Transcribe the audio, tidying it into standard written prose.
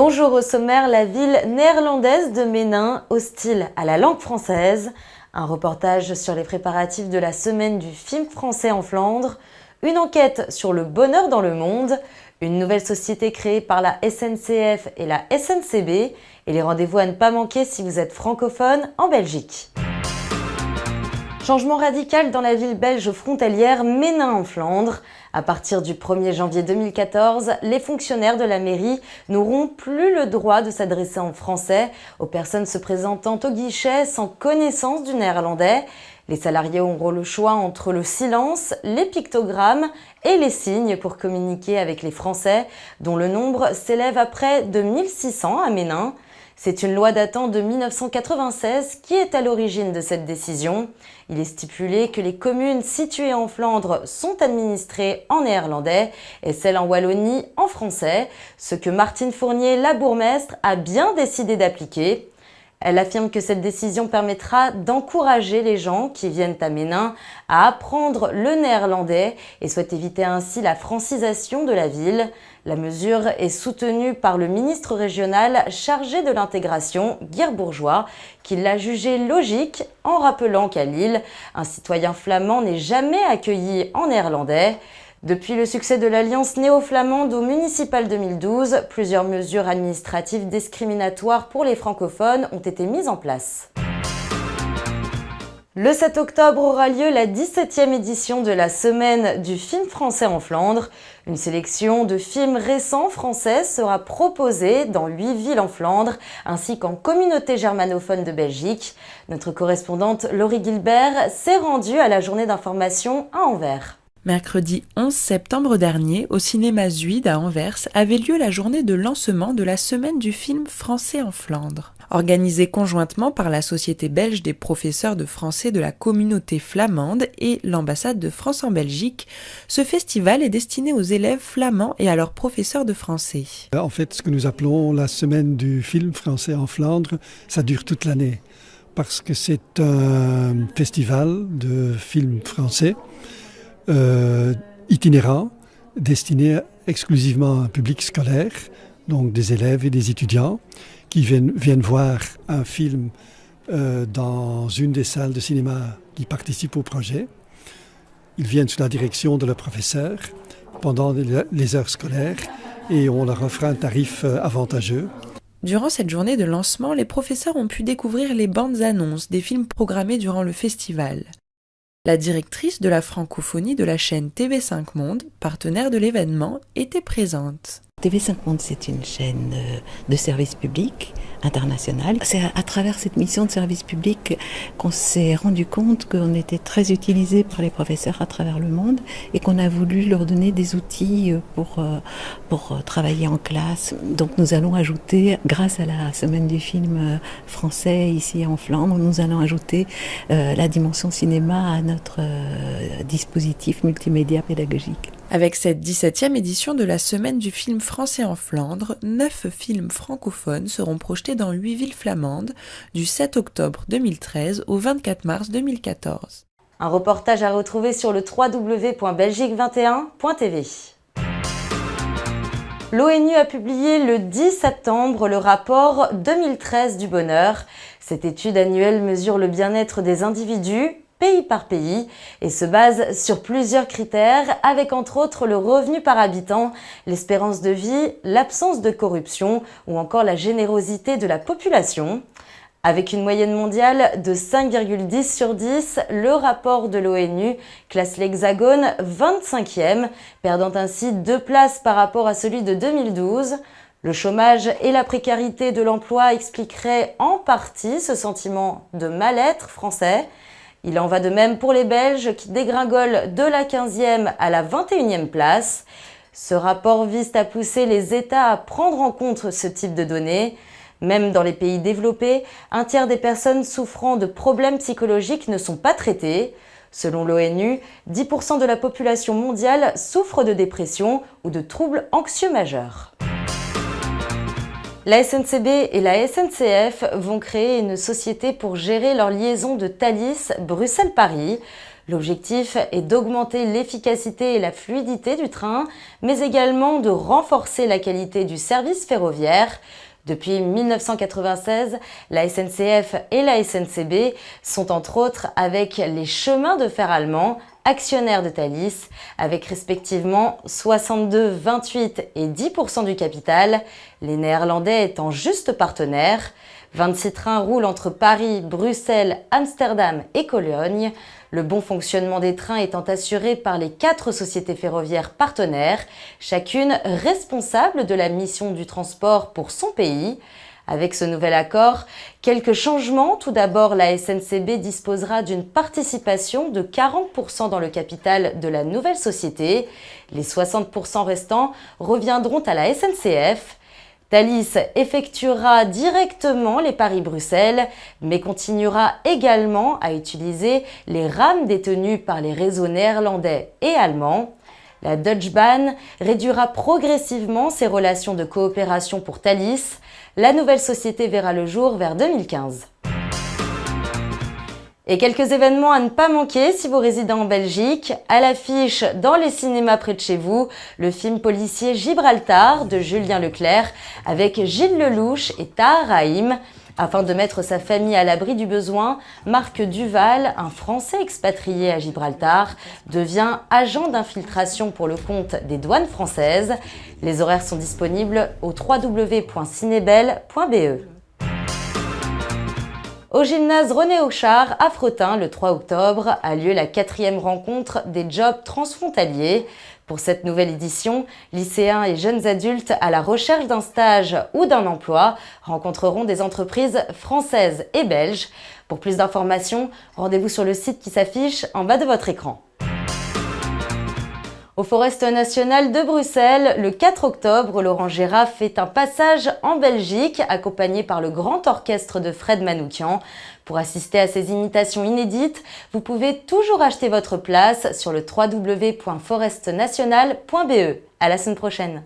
Bonjour au sommaire, la ville néerlandaise de Menin, hostile à la langue française. Un reportage sur les préparatifs de la semaine du film français en Flandre. Une enquête sur le bonheur dans le monde. Une nouvelle société créée par la SNCF et la SNCB. Et les rendez-vous à ne pas manquer si vous êtes francophone en Belgique. Changement radical dans la ville belge frontalière Menin en Flandre. À partir du 1er janvier 2014, les fonctionnaires de la mairie n'auront plus le droit de s'adresser en français aux personnes se présentant au guichet sans connaissance du néerlandais. Les salariés auront le choix entre le silence, les pictogrammes et les signes pour communiquer avec les Français, dont le nombre s'élève à près de 1600 à Menin. C'est une loi datant de 1996 qui est à l'origine de cette décision. Il est stipulé que les communes situées en Flandre sont administrées en néerlandais et celles en Wallonie en français, ce que Martine Fournier, la bourgmestre, a bien décidé d'appliquer. Elle affirme que cette décision permettra d'encourager les gens qui viennent à Menin à apprendre le néerlandais et souhaite éviter ainsi la francisation de la ville. La mesure est soutenue par le ministre régional chargé de l'intégration, Geert Bourgeois, qui l'a jugée logique en rappelant qu'à Lille, un citoyen flamand n'est jamais accueilli en néerlandais. Depuis le succès de l'Alliance néo-flamande au municipal 2012, plusieurs mesures administratives discriminatoires pour les francophones ont été mises en place. Le 7 octobre aura lieu la 17e édition de la semaine du film français en Flandre. Une sélection de films récents français sera proposée dans 8 villes en Flandre, ainsi qu'en communauté germanophone de Belgique. Notre correspondante Laurie Gilbert s'est rendue à la journée d'information à Anvers. Mercredi 11 septembre dernier, au cinéma Zuid à Anvers, avait lieu la journée de lancement de la semaine du film français en Flandre. Organisée conjointement par la Société belge des professeurs de français de la communauté flamande et l'ambassade de France en Belgique, ce festival est destiné aux élèves flamands et à leurs professeurs de français. En fait, ce que nous appelons la semaine du film français en Flandre, ça dure toute l'année parce que c'est un festival de films français itinérant, destiné exclusivement à un public scolaire, donc des élèves et des étudiants qui viennent voir un film dans une des salles de cinéma qui participent au projet. Ils viennent sous la direction de leur professeur pendant les heures scolaires et on leur offre un tarif avantageux. Durant cette journée de lancement, les professeurs ont pu découvrir les bandes annonces des films programmés durant le festival. La directrice de la francophonie de la chaîne TV5 Monde, partenaire de l'événement, était présente. TV5 Monde, c'est une chaîne de service public international. C'est à travers cette mission de service public qu'on s'est rendu compte qu'on était très utilisé par les professeurs à travers le monde et qu'on a voulu leur donner des outils pour travailler en classe. Donc nous allons ajouter, grâce à la semaine du film français ici en Flandre, nous allons ajouter la dimension cinéma à notre dispositif multimédia pédagogique. Avec cette 17e édition de la semaine du film français en Flandre, 9 films francophones seront projetés dans 8 villes flamandes du 7 octobre 2013 au 24 mars 2014. Un reportage à retrouver sur le www.belgique21.tv. L'ONU a publié le 10 septembre le rapport 2013 du bonheur. Cette étude annuelle mesure le bien-être des individus, pays par pays, et se base sur plusieurs critères, avec entre autres le revenu par habitant, l'espérance de vie, l'absence de corruption ou encore la générosité de la population. Avec une moyenne mondiale de 5,10 sur 10, le rapport de l'ONU classe l'Hexagone 25e, perdant ainsi 2 places par rapport à celui de 2012. Le chômage et la précarité de l'emploi expliqueraient en partie ce sentiment de mal-être français. Il en va de même pour les Belges qui dégringolent de la 15e à la 21e place. Ce rapport vise à pousser les États à prendre en compte ce type de données. Même dans les pays développés, un tiers des personnes souffrant de problèmes psychologiques ne sont pas traitées. Selon l'ONU, 10% de la population mondiale souffre de dépression ou de troubles anxieux majeurs. La SNCB et la SNCF vont créer une société pour gérer leur liaison de Thalys Bruxelles-Paris. L'objectif est d'augmenter l'efficacité et la fluidité du train, mais également de renforcer la qualité du service ferroviaire. Depuis 1996, la SNCF et la SNCB sont entre autres, avec les chemins de fer allemands, actionnaires de Thalys, avec respectivement 62, 28 et 10% du capital, les Néerlandais étant juste partenaires. 26 trains roulent entre Paris, Bruxelles, Amsterdam et Cologne. Le bon fonctionnement des trains étant assuré par les 4 sociétés ferroviaires partenaires, chacune responsable de la mission du transport pour son pays. Avec ce nouvel accord, quelques changements. Tout d'abord, la SNCB disposera d'une participation de 40% dans le capital de la nouvelle société. Les 60% restants reviendront à la SNCF. Thalys effectuera directement les Paris-Bruxelles, mais continuera également à utiliser les rames détenues par les réseaux néerlandais et allemands. La Deutsche Bahn réduira progressivement ses relations de coopération pour Thalys. La nouvelle société verra le jour vers 2015. Et quelques événements à ne pas manquer si vous résidez en Belgique. À l'affiche dans les cinémas près de chez vous, le film policier Gibraltar de Julien Leclerc avec Gilles Lelouch et Tahar Rahim. Afin de mettre sa famille à l'abri du besoin, Marc Duval, un Français expatrié à Gibraltar, devient agent d'infiltration pour le compte des douanes françaises. Les horaires sont disponibles au www.cinebel.be. Au gymnase René Auchard à Fretin, le 3 octobre, a lieu la 4e rencontre des jobs transfrontaliers. Pour cette nouvelle édition, lycéens et jeunes adultes à la recherche d'un stage ou d'un emploi rencontreront des entreprises françaises et belges. Pour plus d'informations, rendez-vous sur le site qui s'affiche en bas de votre écran. Au Forest National de Bruxelles, le 4 octobre, Laurent Gérard fait un passage en Belgique, accompagné par le grand orchestre de Fred Manoukian. Pour assister à ces imitations inédites, vous pouvez toujours acheter votre place sur le www.forestnational.be. À la semaine prochaine.